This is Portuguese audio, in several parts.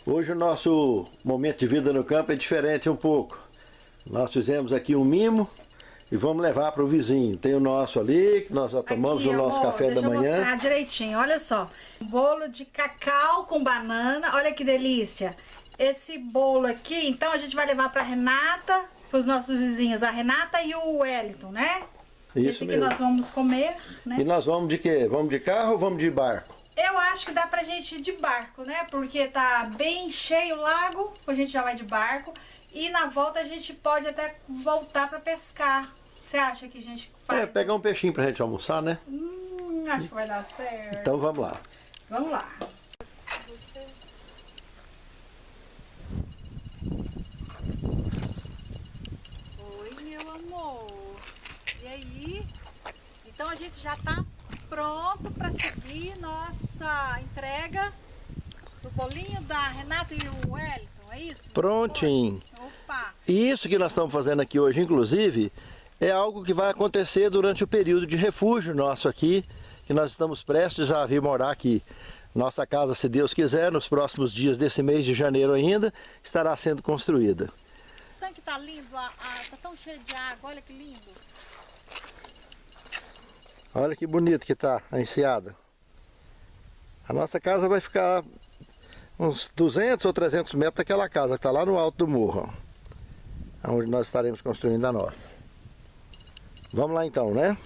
Hoje o nosso momento de vida no campo é diferente um pouco. Nós fizemos aqui um mimo e vamos levar para o vizinho. Tem o nosso ali, que nós já tomamos Aqui, o nosso amor, café da manhã. Deixa eu mostrar direitinho, olha só. Bolo de cacau com banana, olha que delícia. Esse bolo aqui, então a gente vai levar para Renata, para os nossos vizinhos, a Renata e o Wellington, né? Isso Esse mesmo. que nós vamos comer, né? E nós vamos de quê? Vamos de carro ou vamos de barco? Eu acho que dá pra gente ir de barco, né? Porque tá bem cheio o lago, a gente já vai de barco. E na volta a gente pode até voltar pra pescar. Você acha que a gente faz? Pegar um peixinho pra gente almoçar, né? Acho que vai dar certo. Então vamos lá. Vamos lá. Oi, meu amor. E aí? Então a gente já tá pronto para seguir nossa entrega do bolinho da Renata e o Wellington, é isso? Prontinho. Opa! E isso que nós estamos fazendo aqui hoje, inclusive, é algo que vai acontecer durante o período de refúgio nosso aqui, que nós estamos prestes a vir morar aqui. Nossa casa, se Deus quiser, nos próximos dias desse mês de janeiro ainda, estará sendo construída. O tanque tá lindo, tá tão cheio de água, olha que lindo. Olha que bonito que está a enseada. A nossa casa vai ficar uns 200 ou 300 metros daquela casa que está lá no alto do morro, ó, onde nós estaremos construindo a nossa. Vamos lá então, né?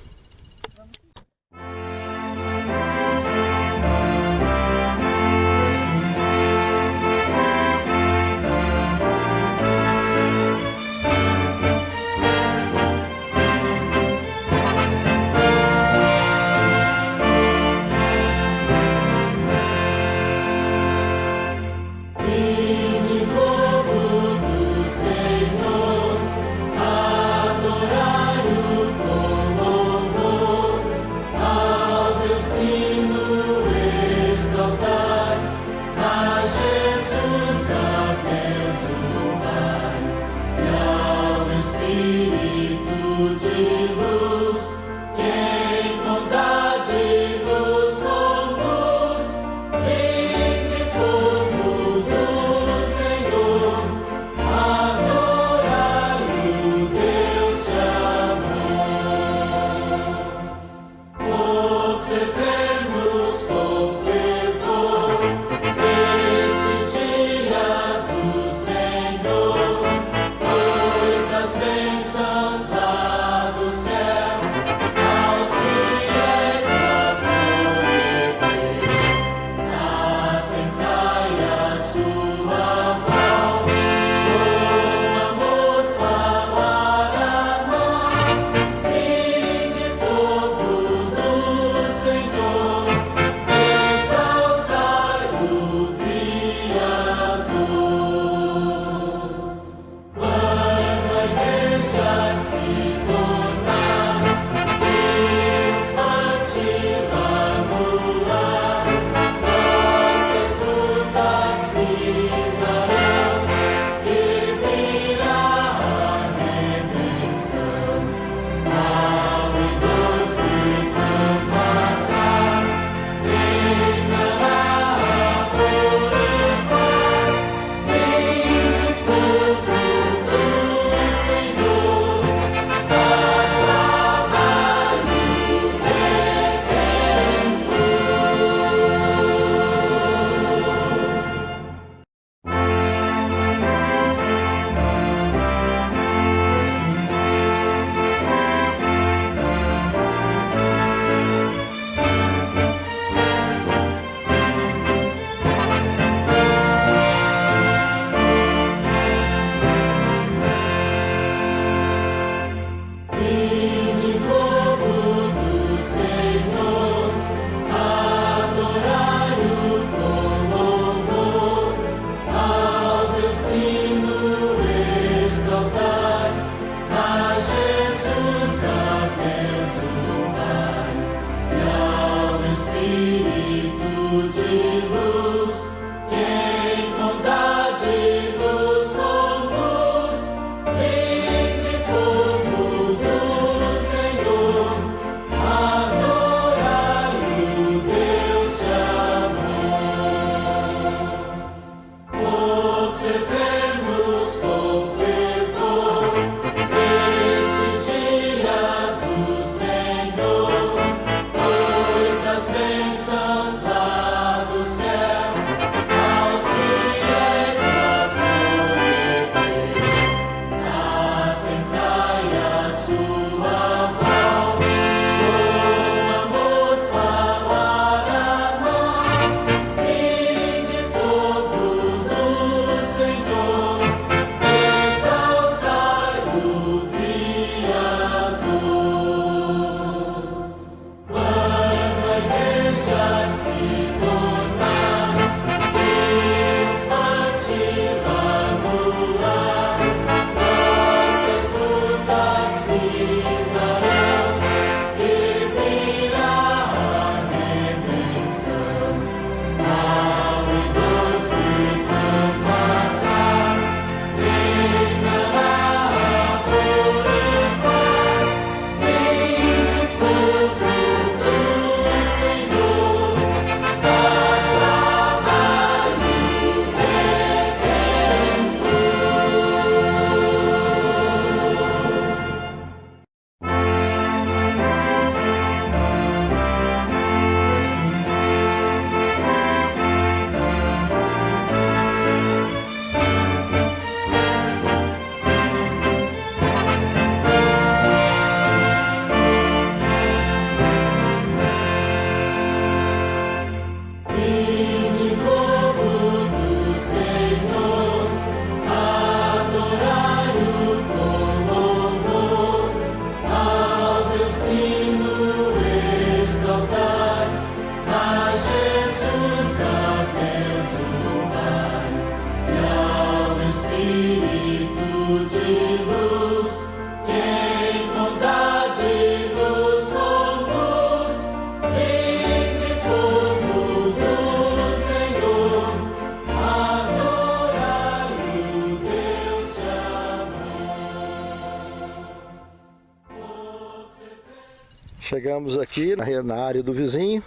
Chegamos aqui na área do vizinho.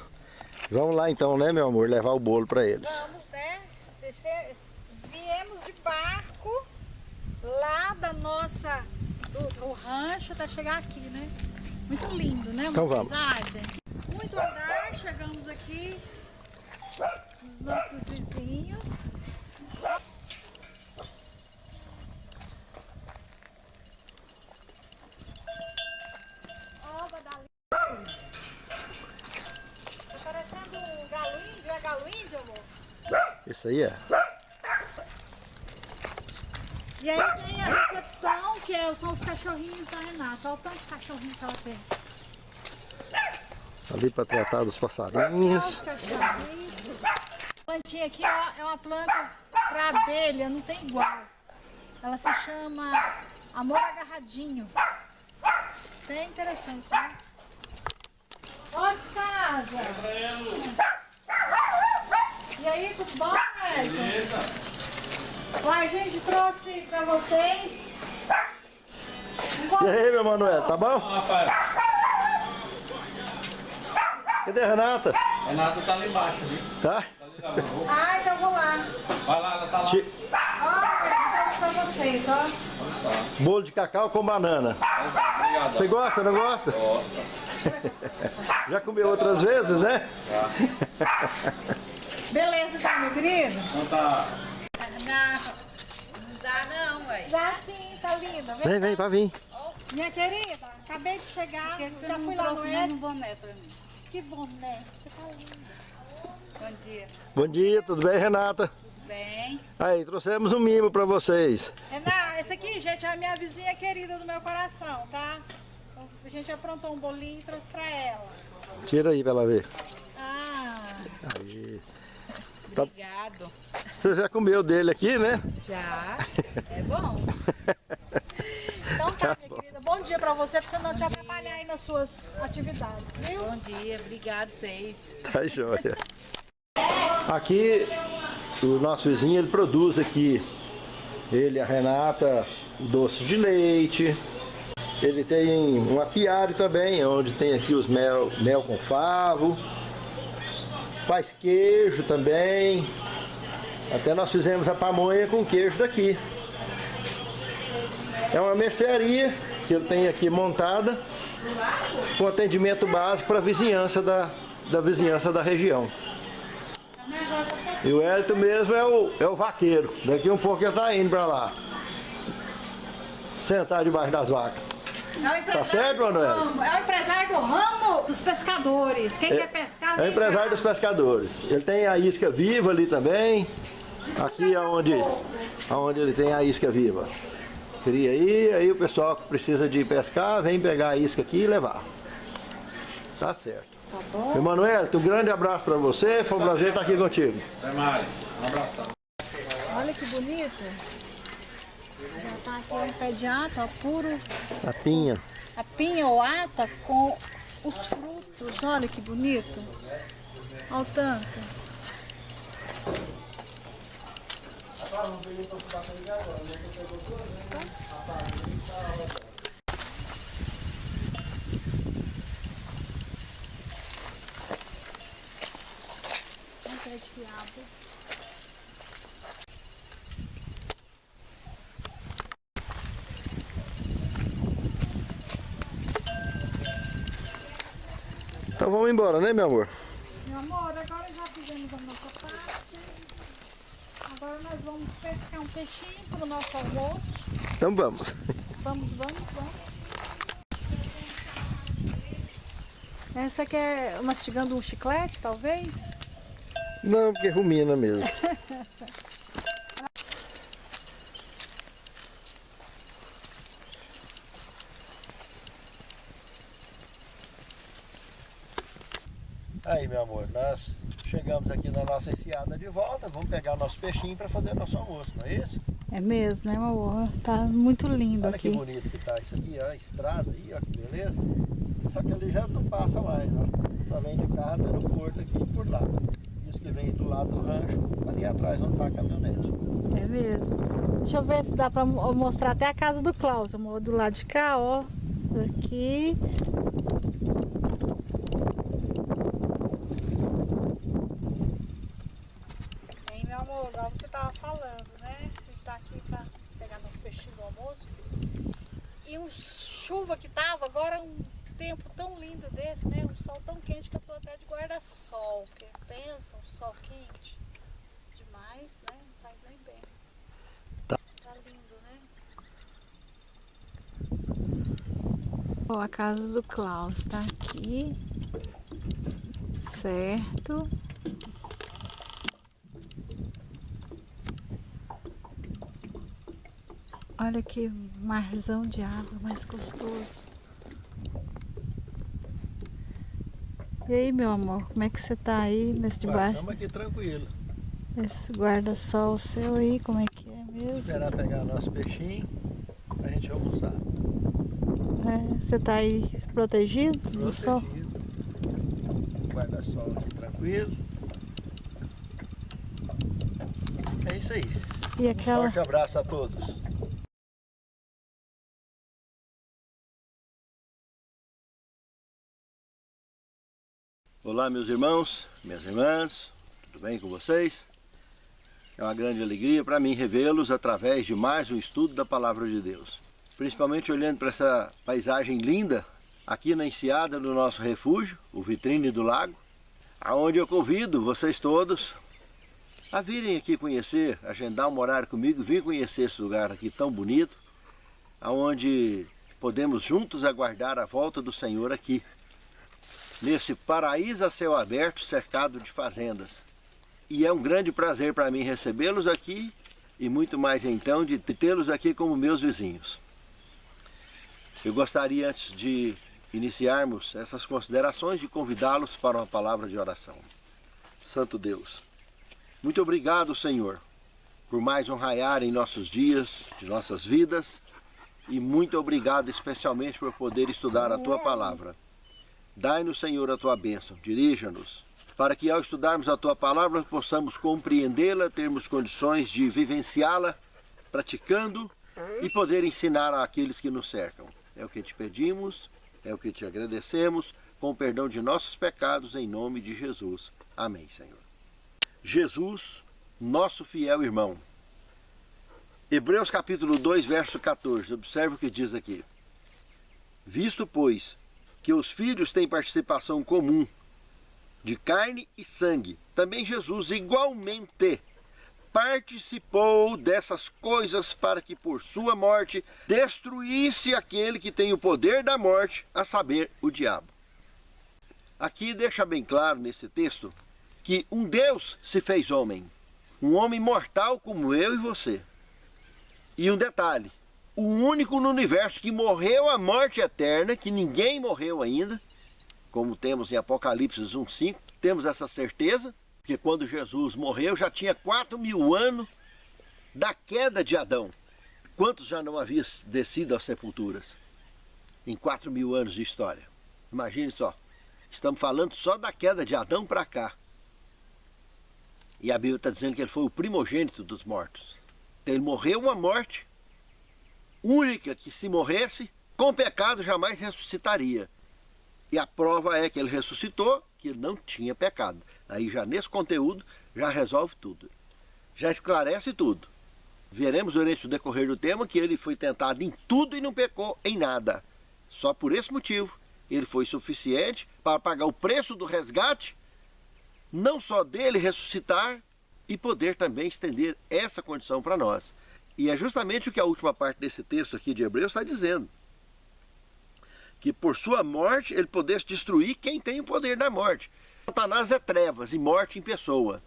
Vamos lá então, né, meu amor, levar o bolo para eles. Vamos, né? Viemos de barco lá da nossa, do rancho até chegar aqui, né? Muito lindo, né? Uma Então vamos. paisagem. Muito andar, chegamos aqui nos nossos vizinhos. Tá parecendo um galo índio, é galo índio, amor? Isso aí é. E aí tem a recepção, que são os cachorrinhos da Renata. Olha o tanto de cachorrinho que ela tem. Ali para tratar dos Olha passarinhos. os cachorrinhos. A plantinha aqui, ó, é uma planta para abelha, não tem igual. Ela se chama amor agarradinho. Bem interessante, né? Ó de casa! E aí, tudo bom, Elton? Beleza. Uai, a gente trouxe pra vocês. E aí, meu Manuel, tá bom? Rafael, Cadê a Renata? a Renata tá lá embaixo, viu? Tá? Tá ali lavando. Ah, então eu vou lá. Vai lá, ela tá lá. Olha, eu trouxe pra vocês, ó. Bolo de cacau com banana. Obrigado. Você gosta, não gosta? Gosta. Já comeu outras vezes, né? Beleza, então, meu querido? Então tá. Não dá não, ué. Já sim, tá linda. Vem, pra vir. Minha querida, acabei de chegar. Por que você Já não fui lá no trouxe nem um Ed. boné pra mim? Que boné. Você tá linda. Bom dia. Bom dia, tudo bem, Renata? Tudo bem? Aí, trouxemos um mimo pra vocês. Renata, essa aqui, gente, é a minha vizinha querida do meu coração, tá? A gente aprontou um bolinho e trouxe pra ela. Tira aí pra ela ver. Ah, Aí. Tá. Obrigado. Você já comeu dele aqui, né? Já. É bom. então tá, minha querida. Bom dia pra você não te atrapalhar aí nas suas atividades, viu? Bom dia. Obrigado, vocês. Tá joia. Aqui, o nosso vizinho, ele produz aqui, ele, a Renata, doce de leite. Ele tem um apiário também, onde tem aqui os mel com favo. Faz queijo também. Até nós fizemos a pamonha com queijo daqui. É uma mercearia que ele tem aqui montada, com atendimento básico para a vizinhança da vizinhança da região. E o Hélito mesmo é o vaqueiro. Daqui um pouco ele está indo para lá. Sentar debaixo das vacas. Tá certo, Manuel? É o empresário do ramo dos pescadores. Quem quer pescar, É o vem empresário cá. dos pescadores. Ele tem a isca viva ali também. Aqui é onde ele tem a isca viva. Cria aí o pessoal que precisa de pescar, vem pegar a isca aqui e levar. Tá certo. Tá bom? Emanuel, um grande abraço pra você, foi um prazer estar aqui contigo. Até mais. Um abração. Olha que bonito. Já tá aqui um pé de ata, ó, puro. A pinha. A pinha ou ata com os frutos. Olha que bonito. Olha o tanto. Um pé de quiabo. Então vamos embora, né, meu amor? Meu amor, agora já fizemos a nossa parte. Agora nós vamos pescar um peixinho para o nosso almoço. Então vamos. Vamos. Essa aqui é mastigando um chiclete, talvez? Não, porque rumina mesmo. Aí, meu amor, nós chegamos aqui na nossa enseada de volta, vamos pegar nosso peixinho para fazer nosso almoço, não é isso? É mesmo, é amor. Tá muito lindo Olha que aqui. bonito que tá isso aqui, ó, a estrada aí, ó, que beleza. Só que ali já não passa mais, ó. Só vem de carro até no porto aqui e por lá. Isso que vem do lado do rancho, ali atrás onde tá a caminhonete. É mesmo. Deixa eu ver se dá pra mostrar até a casa do Cláudio, amor. Do lado de cá, ó. Daqui. amor, igual você tava falando, né? A gente tá aqui pra pegar nosso peixinho do almoço. E um chuva que tava, agora um tempo tão lindo desse, né? Um sol tão quente que eu tô até de guarda-sol. Porque pensa, um sol quente demais, né? Não faz nem bem. Tá lindo, né? Ó, a casa do Klaus tá aqui. Certo. Olha que marzão de água mais gostoso. E aí, meu amor, como é que você tá aí nesse debaixo? Estamos aqui tranquilo. Esse guarda-sol seu aí, como é que é mesmo? Esperar pegar nosso peixinho pra gente almoçar. É, você tá aí protegido do sol? Guarda-sol aqui tranquilo. É isso aí. E aquela... Forte abraço a todos. Olá, meus irmãos, minhas irmãs, tudo bem com vocês? É uma grande alegria para mim revê-los através de mais um estudo da Palavra de Deus. Principalmente olhando para essa paisagem linda aqui na enseada do nosso refúgio, o Vitrine do Lago, aonde eu convido vocês todos a virem aqui conhecer, agendar um horário comigo, vir conhecer esse lugar aqui tão bonito, aonde podemos juntos aguardar a volta do Senhor aqui, nesse paraíso a céu aberto, cercado de fazendas. E é um grande prazer para mim recebê-los aqui e muito mais então de tê-los aqui como meus vizinhos. Eu gostaria, antes de iniciarmos essas considerações, de convidá-los para uma palavra de oração. Santo Deus, muito obrigado, Senhor, por mais um raiar em nossos dias, de nossas vidas, e muito obrigado especialmente por poder estudar a Tua Palavra. Dai-nos, Senhor, a Tua bênção, dirija-nos, para que ao estudarmos a Tua Palavra possamos compreendê-la, termos condições de vivenciá-la, praticando e poder ensinar àqueles que nos cercam. É o que te pedimos, é o que te agradecemos, com o perdão de nossos pecados, em nome de Jesus. Amém, Senhor. Jesus, nosso fiel irmão. Hebreus capítulo 2, verso 14, observe o que diz aqui. Visto, pois, que os filhos têm participação comum de carne e sangue, também Jesus igualmente participou dessas coisas para que por sua morte destruísse aquele que tem o poder da morte, a saber, o diabo. Aqui deixa bem claro nesse texto que um Deus se fez homem, um homem mortal como eu e você. E um detalhe, o único no universo que morreu a morte eterna, que ninguém morreu ainda, como temos em Apocalipse 1:5, temos essa certeza, porque quando Jesus morreu já tinha 4.000 anos da queda de Adão. Quantos já não haviam descido às sepulturas em 4.000 anos de história? Imagine só, estamos falando só da queda de Adão para cá. E a Bíblia está dizendo que ele foi o primogênito dos mortos. Então ele morreu uma morte única que, se morresse, com pecado jamais ressuscitaria. E a prova é que ele ressuscitou, que ele não tinha pecado. Aí já nesse conteúdo já resolve tudo, já esclarece tudo. Veremos durante o decorrer do tema que ele foi tentado em tudo e não pecou em nada. Só por esse motivo ele foi suficiente para pagar o preço do resgate, não só dele ressuscitar, e poder também estender essa condição para nós. E é justamente o que a última parte desse texto aqui de Hebreus está dizendo. Que por sua morte ele pudesse destruir quem tem o poder da morte. Satanás é trevas e morte em pessoa.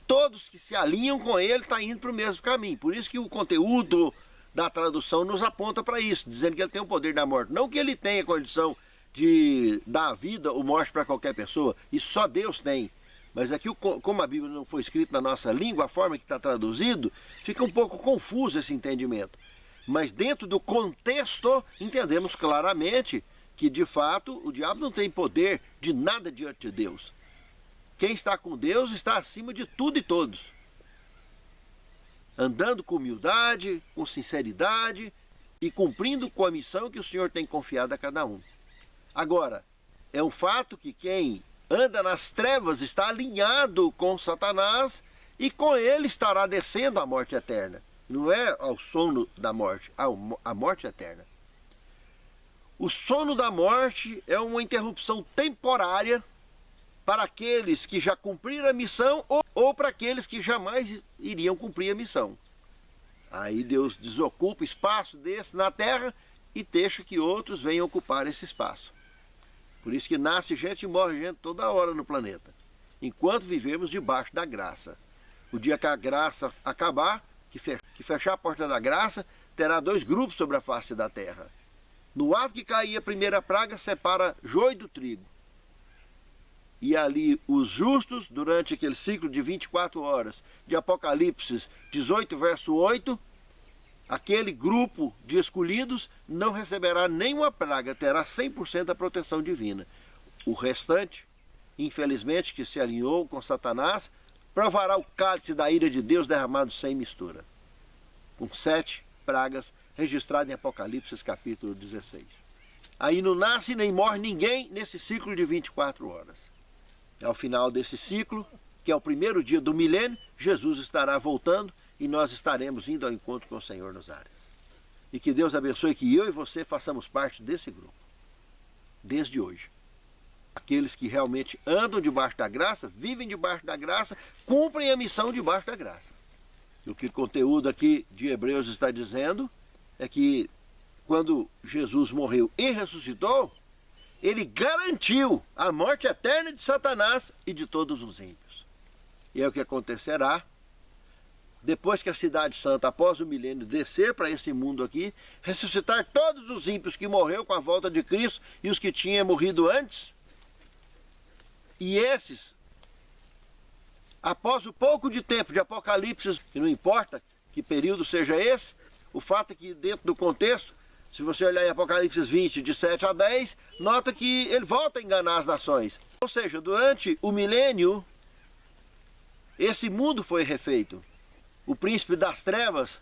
Todos que se alinham com ele estão indo para o mesmo caminho. Por isso que o conteúdo da tradução nos aponta para isso, dizendo que ele tem o poder da morte. Não que ele tenha condição de dar vida ou morte para qualquer pessoa. Isso só Deus tem. Mas aqui, como a Bíblia não foi escrita na nossa língua, a forma que está traduzido, fica um pouco confuso esse entendimento. Mas dentro do contexto, entendemos claramente que, de fato, o diabo não tem poder de nada diante de Deus. Quem está com Deus está acima de tudo e todos. Andando com humildade, com sinceridade e cumprindo com a missão que o Senhor tem confiado a cada um. Agora, é um fato que quem anda nas trevas está alinhado com Satanás e com ele estará descendo a morte eterna. Não é ao sono da morte, a morte eterna. O sono da morte é uma interrupção temporária para aqueles que já cumpriram a missão ou para aqueles que jamais iriam cumprir a missão. Aí Deus desocupa espaço desse na terra e deixa que outros venham ocupar esse espaço. Por isso que nasce gente e morre gente toda hora no planeta, enquanto vivemos debaixo da graça. O dia que a graça acabar, que fechar a porta da graça, terá dois grupos sobre a face da terra. No ato que cair a primeira praga, separa joio do trigo. E ali os justos, durante aquele ciclo de 24 horas, de Apocalipse 18, verso 8, aquele grupo de escolhidos não receberá nenhuma praga, terá 100% da proteção divina. O restante, infelizmente, que se alinhou com Satanás, provará o cálice da ira de Deus derramado sem mistura, com 7 pragas registradas em Apocalipse capítulo 16. Aí não nasce nem morre ninguém nesse ciclo de 24 horas. Ao final desse ciclo, que é o primeiro dia do milênio, Jesus estará voltando e nós estaremos indo ao encontro com o Senhor nos ares. E que Deus abençoe que eu e você façamos parte desse grupo, desde hoje. Aqueles que realmente andam debaixo da graça, vivem debaixo da graça, cumprem a missão debaixo da graça. E o que o conteúdo aqui de Hebreus está dizendo é que quando Jesus morreu e ressuscitou, ele garantiu a morte eterna de Satanás e de todos os ímpios. E é o que acontecerá depois que a cidade santa, após o milênio, descer para esse mundo aqui, ressuscitar todos os ímpios que morreram com a volta de Cristo e os que tinham morrido antes. E esses, após o pouco de tempo de Apocalipse, que não importa que período seja esse, o fato é que dentro do contexto, se você olhar em Apocalipse 20, de 7 a 10, nota que ele volta a enganar as nações. Ou seja, durante o milênio, esse mundo foi refeito. O príncipe das trevas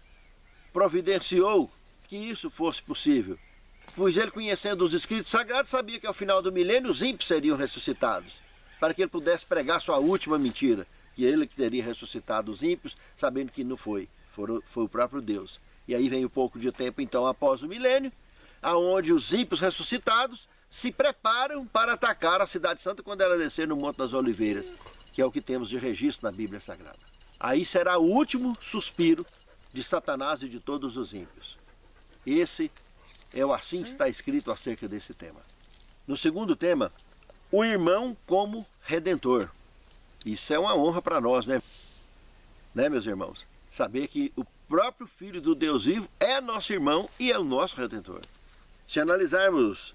providenciou que isso fosse possível, pois ele, conhecendo os escritos sagrados, sabia que ao final do milênio os ímpios seriam ressuscitados, para que ele pudesse pregar sua última mentira, que ele que teria ressuscitado os ímpios, sabendo que não foi, foi o próprio Deus. E aí vem um pouco de tempo então após o milênio, aonde os ímpios ressuscitados se preparam para atacar a cidade santa quando ela descer no Monte das Oliveiras, que é o que temos de registro na Bíblia Sagrada. Aí será o último suspiro de Satanás e de todos os ímpios. Esse é o assim que está escrito acerca desse tema. No segundo tema, o irmão como redentor. Isso é uma honra para nós, né, meus irmãos? Saber que o próprio Filho do Deus vivo é nosso irmão e é o nosso redentor. Se analisarmos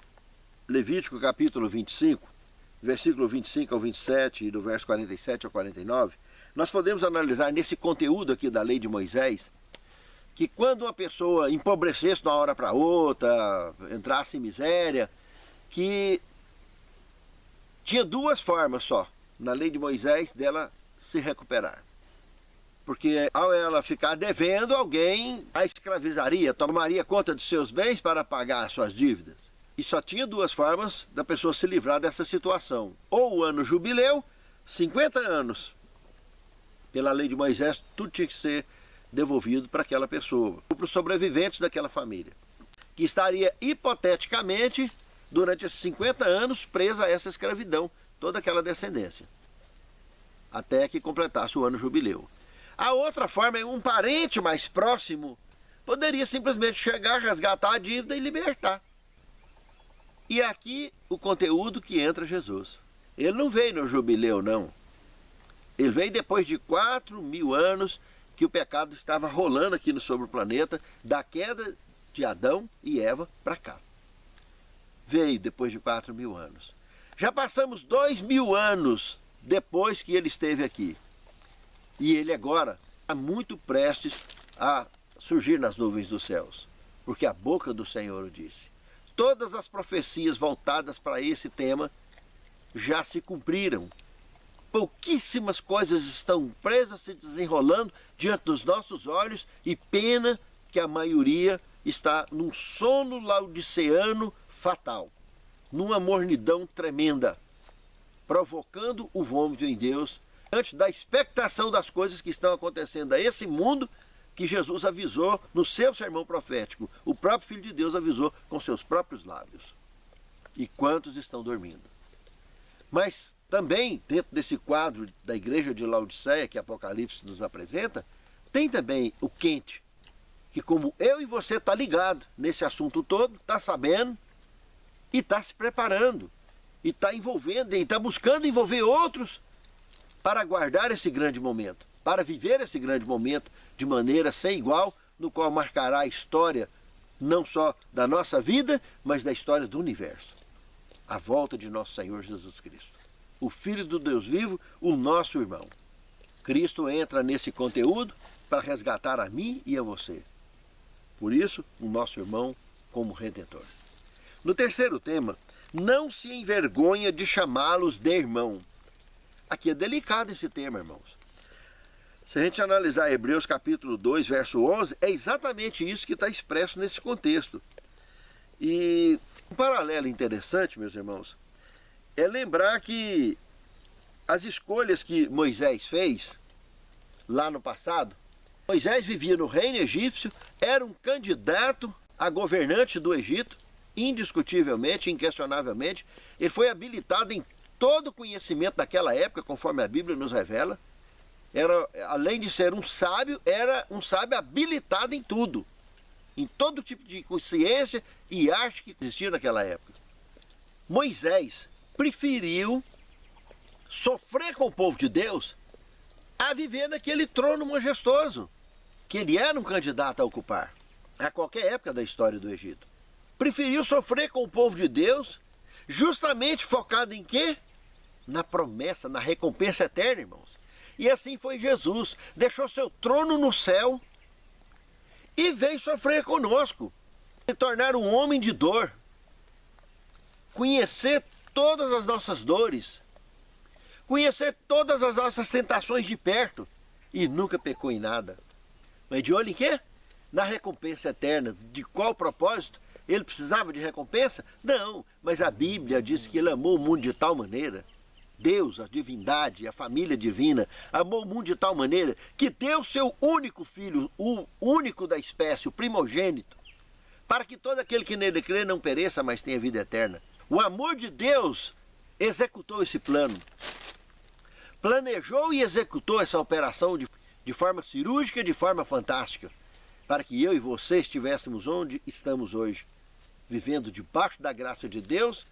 Levítico capítulo 25, versículo 25 ao 27 e do verso 47 ao 49, nós podemos analisar nesse conteúdo aqui da lei de Moisés, que quando uma pessoa empobrecesse de uma hora para outra, entrasse em miséria, que tinha duas formas só, na lei de Moisés, dela se recuperar. Porque ao ela ficar devendo, alguém a escravizaria, tomaria conta de seus bens para pagar as suas dívidas. E só tinha duas formas da pessoa se livrar dessa situação. Ou o ano jubileu, 50 anos. Pela lei de Moisés, tudo tinha que ser devolvido para aquela pessoa, para os sobreviventes daquela família, que estaria hipoteticamente, durante esses 50 anos, presa a essa escravidão, toda aquela descendência, até que completasse o ano jubileu. A outra forma é um parente mais próximo poderia simplesmente chegar, resgatar a dívida e libertar. E aqui o conteúdo que entra Jesus. Ele não veio no jubileu, não. Ele veio depois de 4.000 anos que o pecado estava rolando aqui sobre o planeta, da queda de Adão e Eva para cá. Veio depois de 4.000 anos. Já passamos 2.000 anos depois que ele esteve aqui. E ele agora está muito prestes a surgir nas nuvens dos céus, porque a boca do Senhor o disse. Todas as profecias voltadas para esse tema já se cumpriram. Pouquíssimas coisas estão presas, se desenrolando diante dos nossos olhos, e pena que a maioria está num sono laodiceano fatal, numa mornidão tremenda, provocando o vômito em Deus diante da expectação das coisas que estão acontecendo a esse mundo, que Jesus avisou no seu sermão profético. O próprio Filho de Deus avisou com seus próprios lábios. E quantos estão dormindo? Mas também, dentro desse quadro da igreja de Laodiceia, que Apocalipse nos apresenta, tem também o quente, que como eu e você está ligado nesse assunto todo, está sabendo e está se preparando, e está envolvendo, e está buscando envolver outros para aguardar esse grande momento, para viver esse grande momento de maneira sem igual, no qual marcará a história não só da nossa vida, mas da história do universo. A volta de nosso Senhor Jesus Cristo, o Filho do Deus vivo, o nosso irmão. Cristo entra nesse conteúdo para resgatar a mim e a você. Por isso, o nosso irmão como Redentor. No terceiro tema, não se envergonha de chamá-los de irmão. Aqui é delicado esse tema, irmãos. Se a gente analisar Hebreus capítulo 2, verso 11, é exatamente isso que está expresso nesse contexto. E um paralelo interessante, meus irmãos, é lembrar que as escolhas que Moisés fez lá no passado, Moisés vivia no reino egípcio, era um candidato a governante do Egito, indiscutivelmente, inquestionavelmente. Ele foi habilitado em todo o conhecimento daquela época, conforme a Bíblia nos revela. Era, além de ser um sábio, era um sábio habilitado em tudo, em todo tipo de ciência e arte que existia naquela época. Moisés preferiu sofrer com o povo de Deus a viver naquele trono majestoso que ele era um candidato a ocupar a qualquer época da história do Egito. Preferiu sofrer com o povo de Deus, justamente focado em quê? Na promessa, na recompensa eterna, irmãos. E assim foi Jesus, deixou seu trono no céu e veio sofrer conosco, se tornar um homem de dor, conhecer todas as nossas dores, conhecer todas as nossas tentações de perto e nunca pecou em nada. Mas de olho em quê? Na recompensa eterna. De qual propósito? Ele precisava de recompensa? Não, mas a Bíblia diz que ele amou o mundo de tal maneira, Deus, a divindade, a família divina, amou o mundo de tal maneira que deu seu único filho, o único da espécie, o primogênito, para que todo aquele que nele crê não pereça, mas tenha vida eterna. O amor de Deus executou esse plano, planejou e executou essa operação de forma cirúrgica, de forma fantástica, para que eu e você estivéssemos onde estamos hoje, vivendo debaixo da graça de Deus,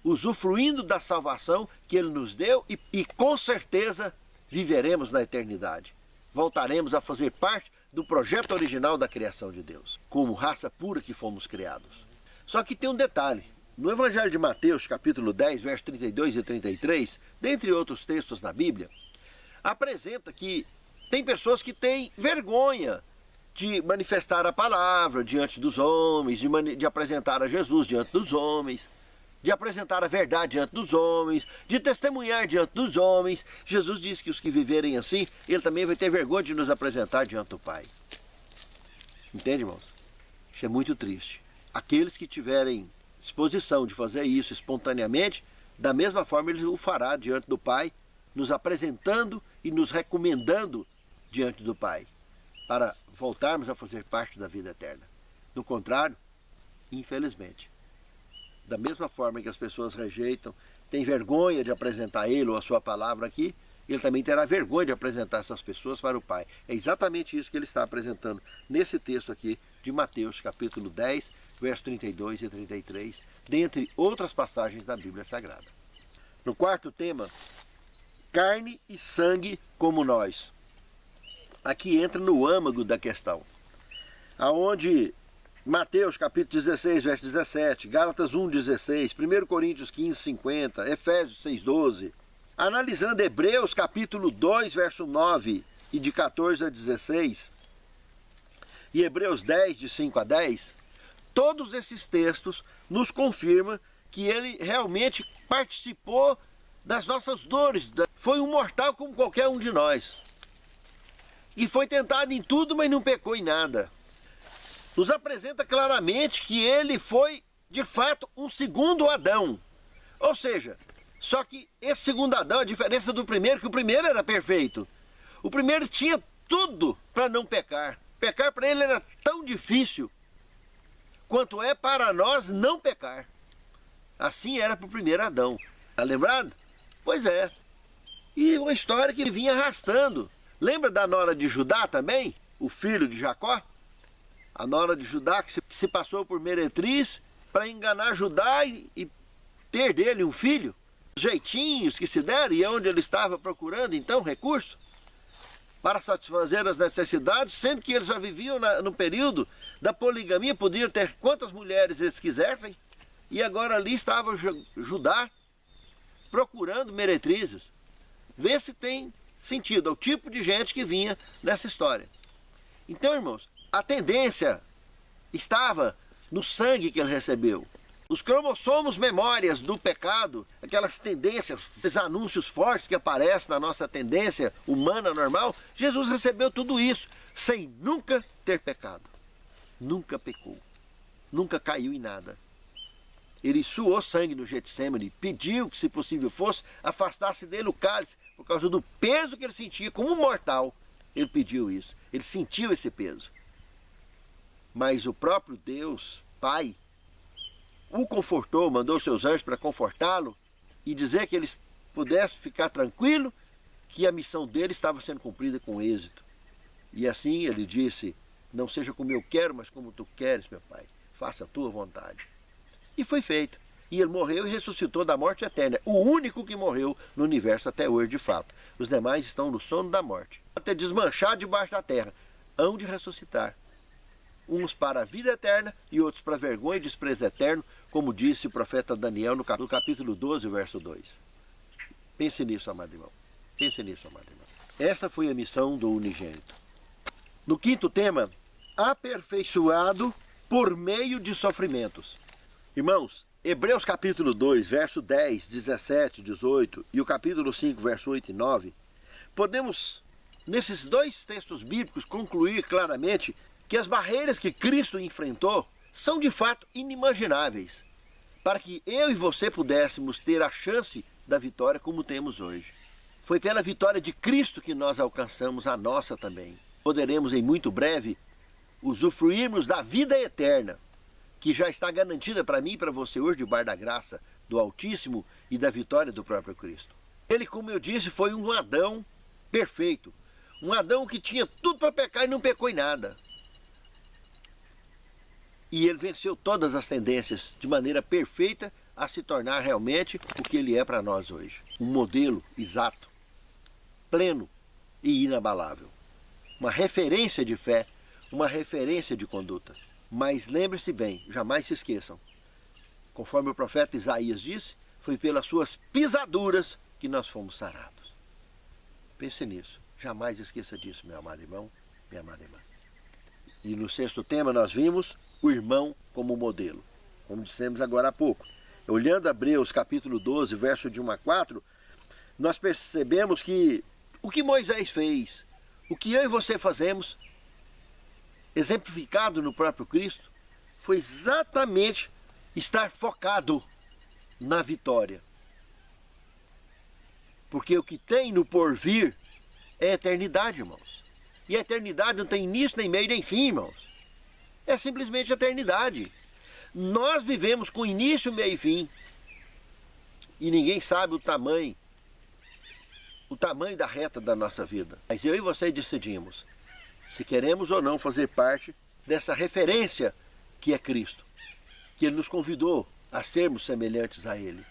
usufruindo da salvação que Ele nos deu e com certeza viveremos na eternidade. Voltaremos a fazer parte do projeto original da criação de Deus, como raça pura que fomos criados. Só que tem um detalhe. No Evangelho de Mateus, capítulo 10, versos 32 e 33, dentre outros textos da Bíblia, apresenta que tem pessoas que têm vergonha de manifestar a palavra diante dos homens, de apresentar a Jesus diante dos homens, de apresentar a verdade diante dos homens, de testemunhar diante dos homens. Jesus disse que os que viverem assim, Ele também vai ter vergonha de nos apresentar diante do Pai. Entende, irmãos? Isso é muito triste. Aqueles que tiverem disposição de fazer isso espontaneamente, da mesma forma Ele o fará diante do Pai, nos apresentando e nos recomendando diante do Pai, para voltarmos a fazer parte da vida eterna. Do contrário, infelizmente, da mesma forma que as pessoas rejeitam, têm vergonha de apresentar Ele ou a sua palavra aqui, Ele também terá vergonha de apresentar essas pessoas para o Pai. É exatamente isso que Ele está apresentando nesse texto aqui de Mateus, capítulo 10, versos 32 e 33, dentre outras passagens da Bíblia Sagrada. No quarto tema, carne e sangue como nós. Aqui entra no âmago da questão, aonde Mateus capítulo 16, verso 17, Gálatas 1, 16, 1 Coríntios 15, 50, Efésios 6, 12, analisando Hebreus capítulo 2, verso 9 e de 14 a 16, e Hebreus 10, de 5 a 10, todos esses textos nos confirmam que ele realmente participou das nossas dores, foi um mortal como qualquer um de nós, e foi tentado em tudo, mas não pecou em nada. Nos apresenta claramente que ele foi, de fato, um segundo Adão. Ou seja, Só que esse segundo Adão, a diferença do primeiro, que o primeiro era perfeito. O primeiro tinha tudo para não pecar. Pecar para ele era tão difícil quanto é para nós não pecar. Assim era para o primeiro Adão. Está lembrado? Pois é. E uma história que vinha arrastando. Lembra da nora de Judá também? O filho de Jacó? A nora de Judá que se passou por meretriz para enganar Judá e ter dele um filho. Os jeitinhos que se deram e onde ele estava procurando então recurso para satisfazer as necessidades, sendo que eles já viviam no período da poligamia, podiam ter quantas mulheres eles quisessem, e agora ali estava Judá procurando meretrizes. Vê se tem sentido, é o tipo de gente que vinha nessa história. Então, irmãos, a tendência estava no sangue que ele recebeu. Os cromossomos memórias do pecado, aquelas tendências, esses anúncios fortes que aparecem na nossa tendência humana normal, Jesus recebeu tudo isso sem nunca ter pecado. Nunca pecou. Nunca caiu em nada. Ele suou sangue no Getsemane, pediu que, se possível fosse, afastasse dele o cálice, por causa do peso que ele sentia como mortal. Ele pediu isso. Ele sentiu esse peso. Mas o próprio Deus, Pai, o confortou, mandou seus anjos para confortá-lo e dizer que ele pudesse ficar tranquilo, que a missão dele estava sendo cumprida com êxito. E assim ele disse: não seja como eu quero, mas como tu queres, meu Pai. Faça a tua vontade. E foi feito. E ele morreu e ressuscitou da morte eterna. O único que morreu no universo até hoje, de fato. Os demais estão no sono da morte. Até desmanchar debaixo da terra. Hão de ressuscitar. Uns para a vida eterna e outros para vergonha e desprezo eterno, como disse o profeta Daniel no capítulo 12, verso 2. Pense nisso, amado irmão. Pense nisso, amado irmão. Esta foi a missão do unigênito. No quinto tema, aperfeiçoado por meio de sofrimentos. Irmãos, Hebreus capítulo 2, verso 10, 17, 18 e o capítulo 5, verso 8 e 9, podemos, nesses dois textos bíblicos, concluir claramente que as barreiras que Cristo enfrentou são de fato inimagináveis, para que eu e você pudéssemos ter a chance da vitória como temos hoje. Foi pela vitória de Cristo que nós alcançamos a nossa também. Poderemos em muito breve usufruirmos da vida eterna, que já está garantida para mim e para você hoje, debaixo da graça do Altíssimo e da vitória do próprio Cristo. Ele, como eu disse, foi um Adão perfeito. Um Adão que tinha tudo para pecar e não pecou em nada. E ele venceu todas as tendências de maneira perfeita a se tornar realmente o que ele é para nós hoje. Um modelo exato, pleno e inabalável. Uma referência de fé, uma referência de conduta. Mas lembre-se bem, jamais se esqueçam. Conforme o profeta Isaías disse, foi pelas suas pisaduras que nós fomos sarados. Pense nisso. Jamais esqueça disso, meu amado irmão, minha amada irmã. E no sexto tema nós vimos o irmão como modelo. Como dissemos agora há pouco. Olhando Hebreus capítulo 12, verso de 1 a 4, nós percebemos que o que Moisés fez, o que eu e você fazemos, exemplificado no próprio Cristo, foi exatamente estar focado na vitória. Porque o que tem no porvir é a eternidade, irmãos. E a eternidade não tem início, nem meio, nem fim, irmãos. É simplesmente a eternidade. Nós vivemos com início, meio e fim. E ninguém sabe o tamanho da reta da nossa vida. Mas eu e você decidimos se queremos ou não fazer parte dessa referência que é Cristo, que Ele nos convidou a sermos semelhantes a Ele.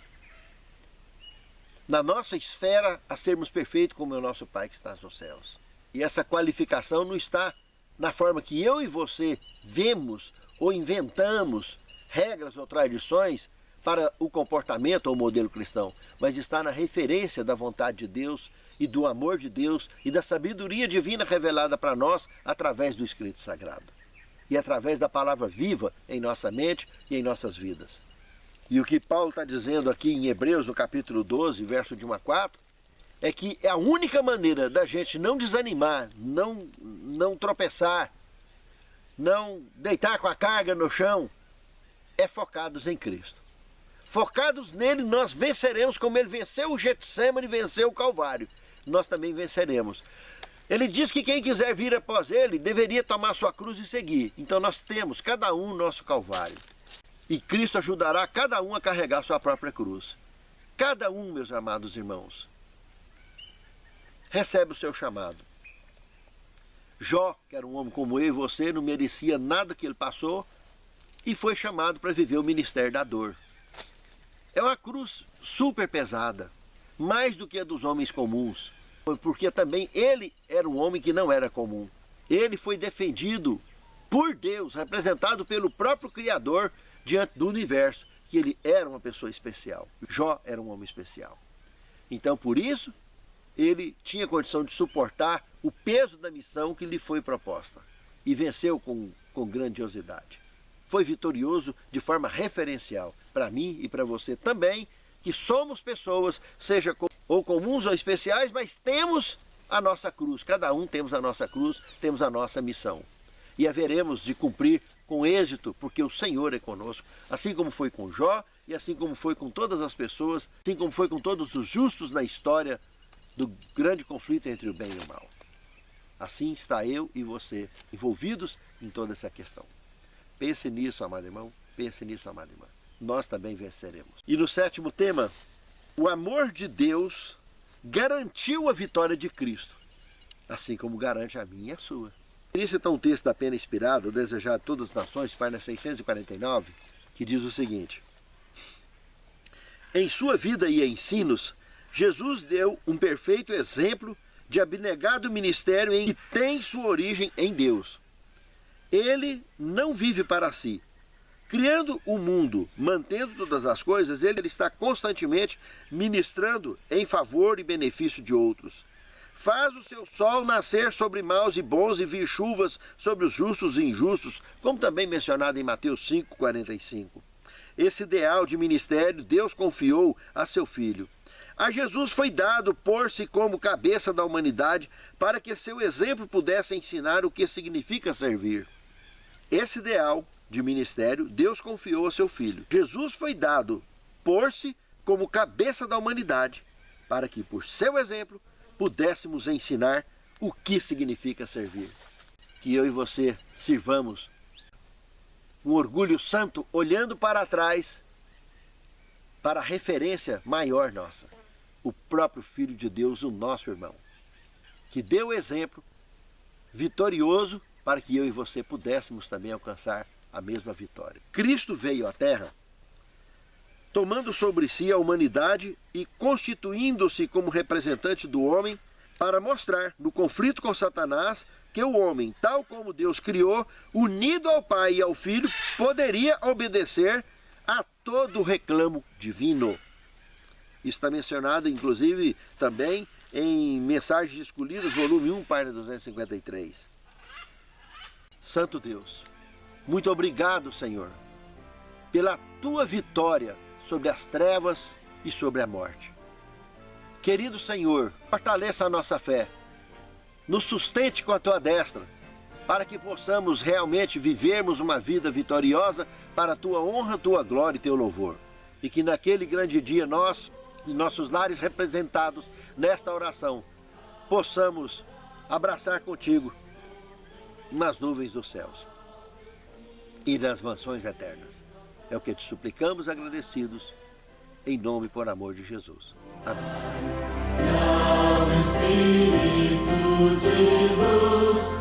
Na nossa esfera, a sermos perfeitos como é o nosso Pai que está nos céus. E essa qualificação não está na forma que eu e você vemos ou inventamos regras ou tradições para o comportamento ou modelo cristão, mas está na referência da vontade de Deus e do amor de Deus e da sabedoria divina revelada para nós através do Escrito Sagrado e através da palavra viva em nossa mente e em nossas vidas. E o que Paulo está dizendo aqui em Hebreus, no capítulo 12, verso de 1 a 4, é que é a única maneira da gente não desanimar, não tropeçar, não deitar com a carga no chão, é focados em Cristo. Focados nele, nós venceremos como ele venceu o Getsêmani e venceu o Calvário. Nós também venceremos. Ele diz que quem quiser vir após ele, deveria tomar sua cruz e seguir. Então nós temos, cada um, nosso Calvário. E Cristo ajudará cada um a carregar sua própria cruz. Cada um, meus amados irmãos, recebe o seu chamado. Jó, que era um homem como eu e você, não merecia nada que ele passou e foi chamado para viver o ministério da dor. É uma cruz super pesada, mais do que a dos homens comuns, porque também ele era um homem que não era comum. Ele foi defendido por Deus, representado pelo próprio Criador diante do universo, que ele era uma pessoa especial. Jó era um homem especial. Então, por isso, ele tinha condição de suportar o peso da missão que lhe foi proposta e venceu com grandiosidade. Foi vitorioso de forma referencial para mim e para você também, que somos pessoas, seja ou comuns ou especiais, mas temos a nossa cruz. Cada um temos a nossa cruz, temos a nossa missão. E haveremos de cumprir com êxito, porque o Senhor é conosco, assim como foi com Jó e assim como foi com todas as pessoas, assim como foi com todos os justos na história do grande conflito entre o bem e o mal. Assim está eu e você envolvidos em toda essa questão. Pense nisso, amado irmão, pense nisso, amada irmã. Nós também venceremos. E no 7º tema, o amor de Deus garantiu a vitória de Cristo, assim como garante a minha e a sua. Queria citar um texto da Pena Inspirada, o Desejado de Todas as Nações, página 649, que diz o seguinte: em sua vida e ensinos, Jesus deu um perfeito exemplo de abnegado ministério que tem sua origem em Deus. Ele não vive para si. Criando o mundo, mantendo todas as coisas, ele está constantemente ministrando em favor e benefício de outros. Faz o seu sol nascer sobre maus e bons e vir chuvas sobre os justos e injustos, como também mencionado em Mateus 5,45. Esse ideal de ministério Deus confiou a seu Filho. A Jesus foi dado pôr-se como cabeça da humanidade para que seu exemplo pudesse ensinar o que significa servir. Esse ideal de ministério Deus confiou a seu Filho. Jesus foi dado pôr-se como cabeça da humanidade para que, por seu exemplo, pudéssemos ensinar o que significa servir. Que eu e você sirvamos um orgulho santo, olhando para trás, para a referência maior nossa, o próprio Filho de Deus, o nosso irmão, que deu o exemplo vitorioso para que eu e você pudéssemos também alcançar a mesma vitória. Cristo veio à Terra tomando sobre si a humanidade e constituindo-se como representante do homem para mostrar, no conflito com Satanás, que o homem, tal como Deus criou, unido ao Pai e ao Filho, poderia obedecer a todo o reclamo divino. Isso está mencionado, inclusive, também em Mensagens Escolhidas, volume 1, página 253. Santo Deus, muito obrigado, Senhor, pela tua vitória sobre as trevas e sobre a morte. Querido Senhor, fortaleça a nossa fé, nos sustente com a tua destra, para que possamos realmente vivermos uma vida vitoriosa para a tua honra, tua glória e teu louvor. E que naquele grande dia nós e nossos lares representados nesta oração possamos abraçar contigo nas nuvens dos céus e nas mansões eternas. É o que te suplicamos agradecidos, em nome e por amor de Jesus. Amém. Espírito de luz,